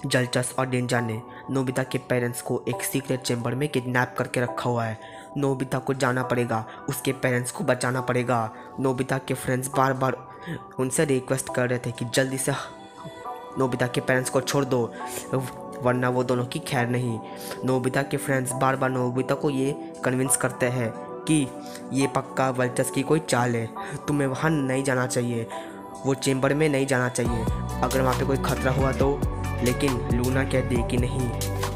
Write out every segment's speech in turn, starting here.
जलचस और डेंजर ने नोबिता के पेरेंट्स को एक सीक्रेट चेंबर में किडनैप करके रखा हुआ है। नोबिता को जाना पड़ेगा, उसके पेरेंट्स को बचाना पड़ेगा। नोबिता के फ्रेंड्स बार बार उनसे रिक्वेस्ट कर रहे थे कि जल्दी से नोबिता के पेरेंट्स को छोड़ दो, वरना वो दोनों की खैर नहीं। नोबिता के फ्रेंड्स बार बार नोबिता को ये कन्विंस करते हैं कि ये पक्का वल्चस की कोई चाल है, तुम्हें वहाँ नहीं जाना चाहिए, वो चेंबर में नहीं जाना चाहिए, अगर वहाँ पे कोई खतरा हुआ तो। लेकिन लूना कहती है कि नहीं,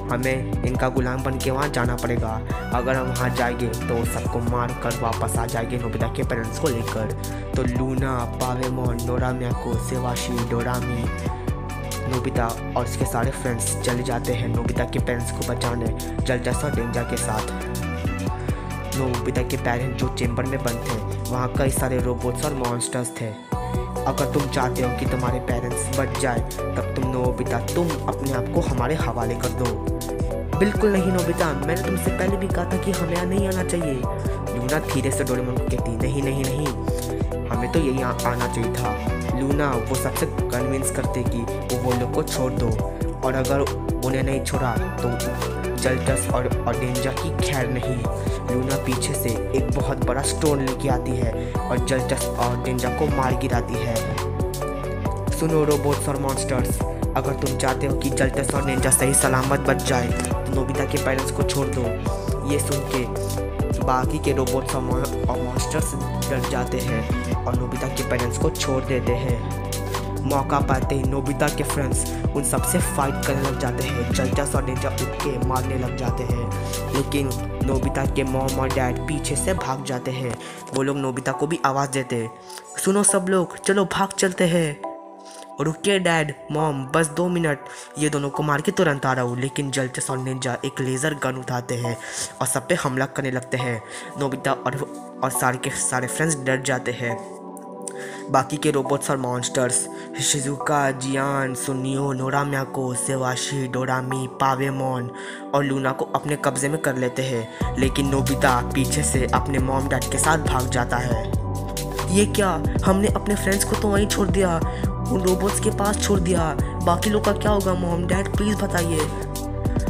हमें इनका गुलाम बन के वहाँ जाना पड़ेगा। अगर हम वहाँ जाएंगे तो सबको मार कर वापस आ जाएंगे नोबिता के पेरेंट्स को लेकर। तो लूना, पावेमोन, नोरामियाको, सेवाशी, डोरामी, नोबिता और उसके सारे फ्रेंड्स चले जाते हैं नोबिता के पेरेंट्स को बचाने जलचस और डेंजर के साथ। नोबिता के पेरेंट्स जो चेंबर में बंद थे, वहाँ कई सारे रोबोट्स और मॉन्स्टर्स थे। अगर तुम चाहते हो कि तुम्हारे पेरेंट्स बच जाए, तब तुम नोबिता, तुम अपने आप को हमारे हवाले कर दो। बिल्कुल नहीं नोबिता, मैंने तुमसे पहले भी कहा था कि हमें यहाँ नहीं आना चाहिए। लूना धीरे से डोरेमोन को कहती, नहीं नहीं नहीं, हमें तो यही आना चाहिए था। लूना वो सबसे कन्विंस करते कि वो लोग को छोड़ दो, और अगर उन्हें नहीं छोड़ा तो जलचस और डेंजर की खैर नहीं। लूना पीछे से एक बहुत बड़ा स्टोन लेके आती है और जलचस और डेंजर को मार गिराती है। सुनो रोबोट्स और मॉन्स्टर्स, अगर तुम चाहते हो कि जलचस और डेंजर सही सलामत बच जाए तो नोबिता के पेरेंट्स को छोड़ दो। ये सुन के बाकी के रोबोट्स और मॉन्स्टर्स डर जाते हैं और नोबिता के पेरेंट्स को छोड़ देते हैं। मौका पाते ही नोबिता के फ्रेंड्स उन सबसे फाइट करने लग जाते हैं। जलचस और डेंजर उठ के मारने लग जाते हैं, लेकिन नोबिता के मॉम और डैड पीछे से भाग जाते हैं। वो लोग नोबिता को भी आवाज़ देते, सुनो सब लोग, चलो भाग चलते हैं। रुकिए डैड, मॉम, बस 2 मिनट, ये दोनों को मार के तुरंत आ रहा हूँ। लेकिन जलचस और डेंजर एक लेज़र गन उठाते हैं और सब पे हमला करने लगते हैं। नोबिता और सारे के सारे फ्रेंड्स डर जाते हैं। बाकी के रोबोट्स और मॉन्स्टर्स शिजुका, जियान, सुनियो, नोरामियाको, सेवाशी, डोरामी, पावेमोन और लूना को अपने कब्जे में कर लेते हैं। लेकिन नोबिता पीछे से अपने मॉम डैड के साथ भाग जाता है। ये क्या, हमने अपने फ्रेंड्स को तो वहीं छोड़ दिया, उन रोबोट्स के पास छोड़ दिया, बाकी लोग का क्या होगा मॉम डैड, प्लीज़ बताइए।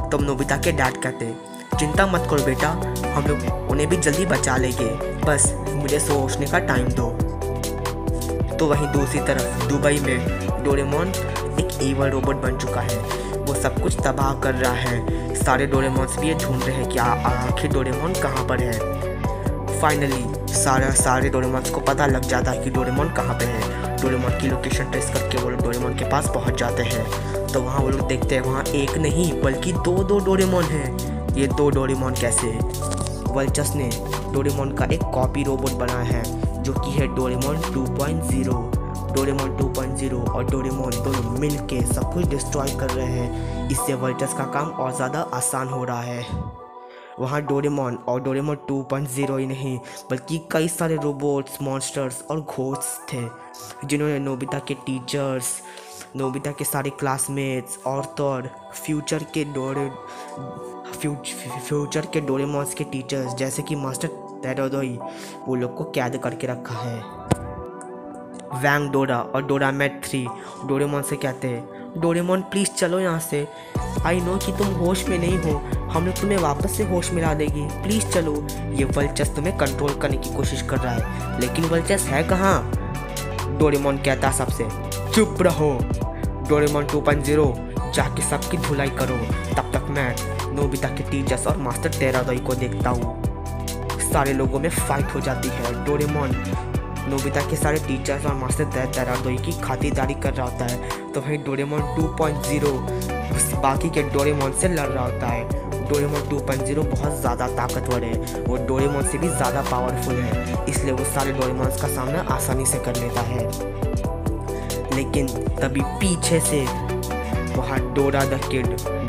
तब नोबिता के डैड कहते, चिंता मत करो बेटा, हम लोग उन्हें भी जल्दी बचा लेंगे, बस मुझे सोचने का टाइम दो। तो वहीं दूसरी तरफ दुबई में डोरेमोन एक ईवल रोबोट बन चुका है। वो सब कुछ तबाह कर रहा है। सारे डोरेमोन्स भी ये ढूंढ रहे हैं कि आखिर डोरेमोन कहाँ पर है। फाइनली सारे डोरेमोन्स को पता लग जाता है कि डोरेमोन कहाँ पे है। डोरेमोन की लोकेशन ट्रेस करके वो लोग डोरेमोन के पास पहुँच जाते हैं। तो वहाँ वो लोग देखते हैं वहाँ एक नहीं बल्कि दो डोरेमोन हैं। ये 2 डोरेमोन कैसे? वल्चस ने डोरेमोन का एक कॉपी रोबोट बनाया है जो कि है डोरेमोन 2.0। डोरेमोन 2.0 और डोरेमोन दोनों मिल के सब कुछ डिस्ट्रॉय कर रहे हैं। इससे वल्चस का काम और ज़्यादा आसान हो रहा है। वहाँ डोरेमोन और डोरेमोन 2.0 ही नहीं बल्कि कई सारे रोबोट्स, मॉन्स्टर्स और घोस्ट थे जिन्होंने नोबिता के टीचर्स, नोबिता के सारे क्लासमेट्स और फ्यूचर के डोरेमोन्स के टीचर्स जैसे कि मास्टर टेराडोई, वो लोग को कैद करके रखा है। वैंग डोरा और डोरामेट 3 डोरेमोन से कहते हैं, डोरेमोन प्लीज़ चलो यहाँ से, आई नो कि तुम होश में नहीं हो, हम लोग तुम्हें वापस से होश में ला देगी, प्लीज़ चलो। ये वल्चस तुम्हें कंट्रोल करने की कोशिश कर रहा है, लेकिन वल्चस है कहाँ? डोरेमोन कहता सबसे, चुप रहो। डोरेमोन 2.0 जाके सबकी धुलाई करो, तब तक मैं नोबिता के टीचर्स और मास्टर टेराडोई को देखता हूँ। सारे लोगों में फाइट हो जाती है। डोरेमोन नोबिता के सारे टीचर्स और मास्टर टेराडोई की खातिरदारी कर रहा होता है, तो वहीं डोरेमोन 2.0 बाकी के डोरेमोन से लड़ रहा होता है। डोरेमोन 2.0 बहुत ज़्यादा ताकतवर है, वो डोरेमोन से भी ज़्यादा पावरफुल है, इसलिए वो सारे डोरेमोन्स का सामना आसानी से कर लेता है। लेकिन तभी पीछे से वहाँ डोरा द किड,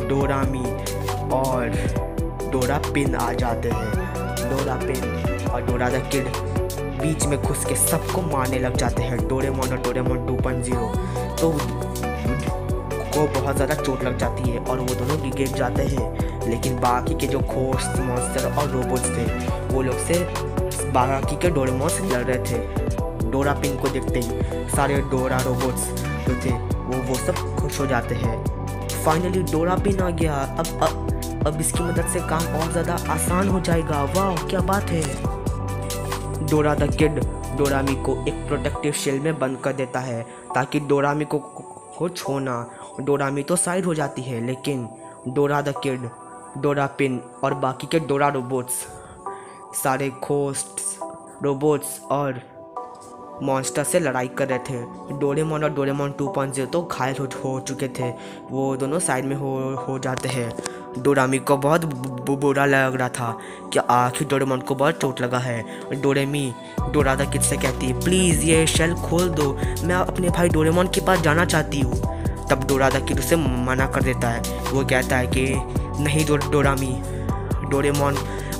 डोरामी और डोरापिन आ जाते हैं। डोरापिन और डोरा द किड बीच में घुस के सबको मारने लग जाते हैं। डोरेमोन और डोरेमोन 2.0 तो को बहुत ज़्यादा चोट लग जाती है और वो दोनों गिर जाते हैं। लेकिन बाकी के जो घोस्ट, मॉन्स्टर और रोबोट्स थे वो लोग से बाकी के डोरेमोन से लड़ रहे थे। डोरापिन को देखते ही सारे डोरा रोबोट्स जो थे वो सब खुश हो जाते हैं। फाइनली डोरा पिन आ गया। अब इसकी मदद से काम और ज़्यादा आसान हो जाएगा। वाह क्या बात है। डोरा द किड डोरामी को एक प्रोटेक्टिव शेल में बंद कर देता है ताकि डोरामी को छोना। डोरामी तो साइड हो जाती है, लेकिन डोरा द किड, डोरा पिन और बाकी के डोरा रोबोट्स, सारे घोस्ट्स, रोबोट्स और मॉन्स्टर से लड़ाई कर रहे थे। डोरेमोन और डोरेमोन 2.0 तो घायल हो चुके थे, वो दोनों साइड में हो जाते हैं। डोरामी को बहुत बुरा लग रहा था कि आखिर डोरेमोन को बहुत चोट लगा है। डोरेमी डोरा द किड से कहती है, प्लीज़ ये शेल खोल दो, मैं अपने भाई डोरेमोन के पास जाना चाहती हूँ। तब डोरा द किड उसे मना कर देता है। वो कहता है कि नहीं डोरामी, डोरेमोन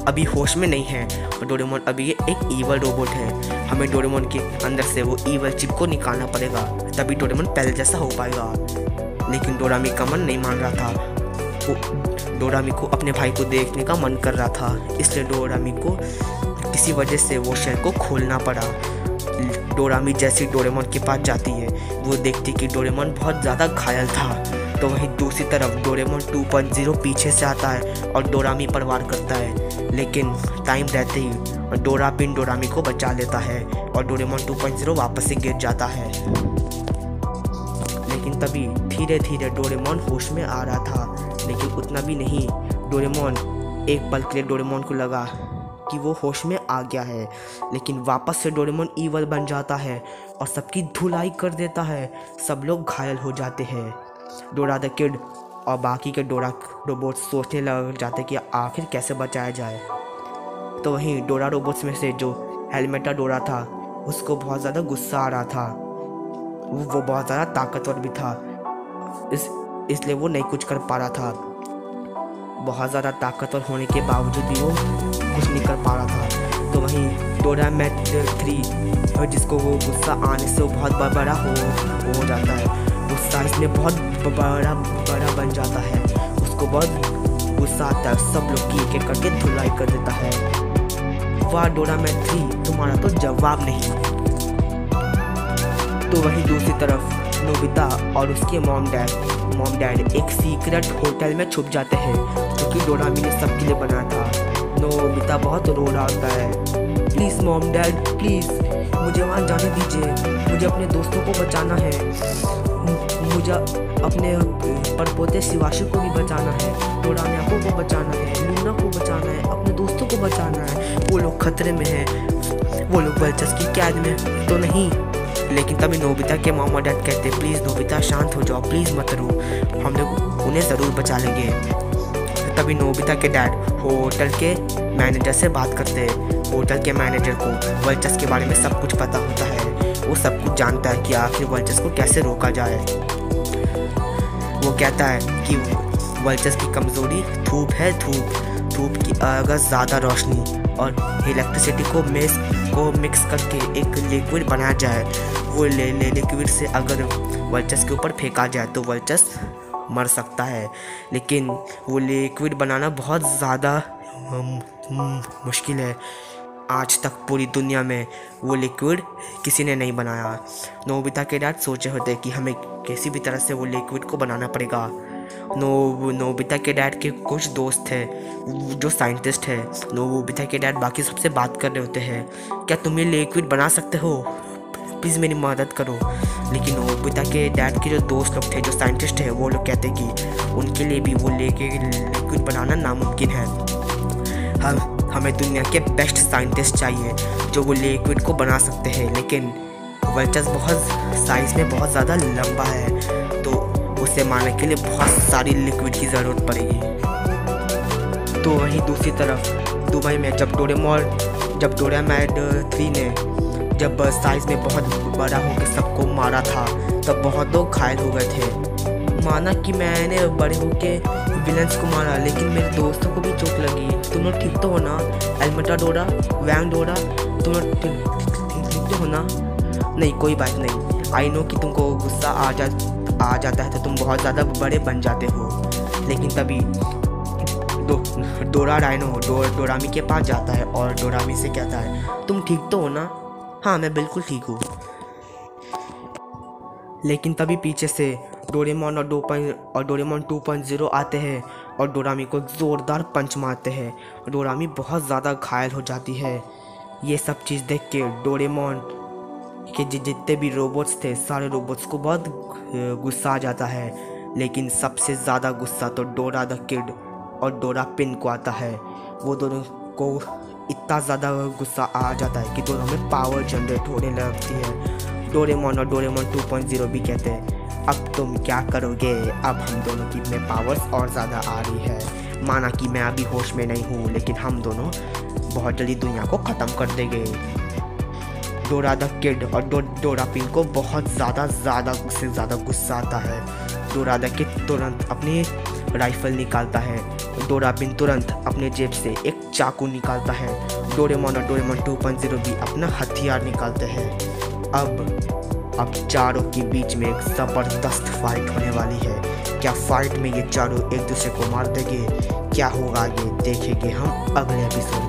अभी होश में नहीं है और डोरेमोन अभी एक ईवल रोबोट है। हमें डोरेमोन के अंदर से वो ईवल चिप को निकालना पड़ेगा, तभी डोरेमोन पहले जैसा हो पाएगा। लेकिन डोरामी का मन नहीं मान रहा था। डोरामी को अपने भाई को देखने का मन कर रहा था, इसलिए डोरामी को किसी वजह से वो शेल को खोलना पड़ा। डोरामी जैसे डोरेमोन के पास जाती है, वो देखती कि डोरेमोन बहुत ज़्यादा घायल था। तो वहीं दूसरी तरफ डोरेमोन 2.0 पीछे से आता है और डोरामी पर वार करता है, लेकिन टाइम रहते ही डोरा पिन डोरामी को बचा लेता है और डोरेमोन 2.0 वापस से गिर जाता है। लेकिन तभी धीरे धीरे डोरेमोन होश में आ रहा था, लेकिन उतना भी नहीं। डोरेमोन एक पल के लिए डोरेमोन को लगा कि वो होश में आ गया है, लेकिन वापस से डोरेमोन ईवल बन जाता है और सबकी धुलाई कर देता है। सब लोग घायल हो जाते हैं। डोरा द किड और बाकी के डोरा रोबोट सोचने लग जाते कि आखिर कैसे बचाया जाए। तो वहीं डोरा रोबोट्स में से जो हेलमेटा डोरा था, उसको बहुत ज़्यादा गुस्सा आ रहा था। वो बहुत ज़्यादा ताकतवर भी था, इसलिए वो नहीं कुछ कर पा रहा था। बहुत ज़्यादा ताकतवर होने के बावजूद भी वो कुछ नहीं कर पा रहा था। तो वहीं डोरामैट 3, जिसको वो गुस्सा आने से वो बहुत बड़ा हो जाता है। गुस्सा इसमें बहुत बड़ा बन जाता है, उसको बहुत गुस्सा आता है। सब लोग की एक एक करके धुलाई कर देता है। वाह डोरामैट 3, तुम्हारा तो जवाब नहीं। तो वहीं दूसरी तरफ नोबिता और उसके मॉम डैड एक सीक्रेट होटल में छुप जाते हैं, जो कि डोरामी ने सबके लिए बनाया था। नोबिता बहुत रो रहा होता है, प्लीज़ मॉम डैड प्लीज़ मुझे वहाँ जाने दीजिए, मुझे अपने दोस्तों को बचाना है, मुझे अपने परपोते शिवाशी को भी बचाना है, डोराम्याको को बचाना है, लूना को बचाना है, अपने दोस्तों को बचाना है। वो लोग खतरे में हैं, वो लोग वल्चस की कैद में तो नहीं। लेकिन तभी नोबिता के मॉम और डैड कहते, प्लीज़ नोबिता शांत हो जाओ, प्लीज़ मत रो, हम लोग उन्हें ज़रूर बचा लेंगे। तभी नोबिता के डैड होटल के मैनेजर से बात करते हैं। होटल के मैनेजर को वल्चस के बारे में सब कुछ पता होता है, वो सब कुछ जानता है कि आखिर वल्चस को कैसे रोका जाए। वो कहता है कि वल्चस की कमज़ोरी धूप है, धूप की अगर ज़्यादा रोशनी और इलेक्ट्रिसिटी को मिक्स करके एक लिक्विड बनाया जाए, वो लिक्विड से अगर वल्चस के ऊपर फेंका जाए तो वल्चस मर सकता है। लेकिन वो लिक्विड बनाना बहुत ज़्यादा मुश्किल है। आज तक पूरी दुनिया में वो लिक्विड किसी ने नहीं बनाया। नोबिता के डैड सोचे होते कि हमें किसी भी तरह से वो लिक्विड को बनाना पड़ेगा। नोबिता के डैड के कुछ दोस्त थे जो साइंटिस्ट है। नोबिता के डैड बाकी सबसे बात कर रहे होते हैं, क्या तुम ये लिक्विड बना सकते हो, प्लीज़ मेरी मदद करो। लेकिन नोबिता के डैड के जो दोस्त लोग थे जो साइंटिस्ट है, वो लोग कहते कि उनके लिए भी वो लिक्विड बनाना नामुमकिन है। हमें दुनिया के बेस्ट साइंटिस्ट चाहिए जो वो लिक्विड को बना सकते हैं। लेकिन वल्चस साइज में बहुत ज़्यादा लंबा है, तो उसे मारने के लिए बहुत सारी लिक्विड की ज़रूरत पड़ेगी। तो वहीं दूसरी तरफ दुबई में जब डोरामैट 3 ने जब साइज में बहुत बड़ा होकर सबको मारा था, तब बहुत लोग घायल हो गए थे। माना कि मैंने बड़े होके विलन्स को मारा, लेकिन मेरे दोस्तों को भी चोट लगी। तुम लोग ठीक तो हो ना? एल्मेटा डोरा, वैंग डोरा, तुम लोग ठीक तो हो ना? नहीं कोई बात नहीं। आई नो कि तुमको गुस्सा आ जाता है तो तुम बहुत ज़्यादा बड़े बन जाते हो। लेकिन तभी डोरा राइनो डोरामी के पास जाता है और डोरामी से कहता है, तुम ठीक तो हो ना? हाँ मैं बिल्कुल ठीक हूँ। लेकिन तभी पीछे से डोरेमोन और डोरेमोन 2.0 आते हैं और डोरामी को ज़ोरदार पंच मारते हैं। डोरामी बहुत ज़्यादा घायल हो जाती है। ये सब चीज़ देख के डोरेमोन के जितने भी रोबोट्स थे सारे रोबोट्स को बहुत गुस्सा आ जाता है। लेकिन सबसे ज़्यादा गुस्सा तो डोरा द किड और डोरा पिन को आता है। वो दोनों को इतना ज़्यादा गुस्सा आ जाता है कि दोनों में पावर जनरेट होने लगती है। डोरेमोन और डोरेमोन 2.0 भी कहते हैं अब तुम क्या करोगे, अब हम दोनों की में पावर्स और ज़्यादा आ रही है। माना कि मैं अभी होश में नहीं हूँ लेकिन हम दोनों बहुत जल्दी दुनिया को ख़त्म कर देंगे। डोरा द किड और डोरा पिन को बहुत ज़्यादा गुस्सा आता है। डोरा द किड तुरंत अपनी राइफल निकालता है। डोरा पिन तुरंत अपने जेब से एक चाकू निकालता है। डोरेमोन और डोरेमोन 2.0 भी अपना हथियार निकालते हैं। अब चारों के बीच में एक ज़बरदस्त फाइट होने वाली है। क्या फाइट में ये चारों एक दूसरे को मार देंगे? क्या होगा ये देखेंगे हम अगले एपिसोड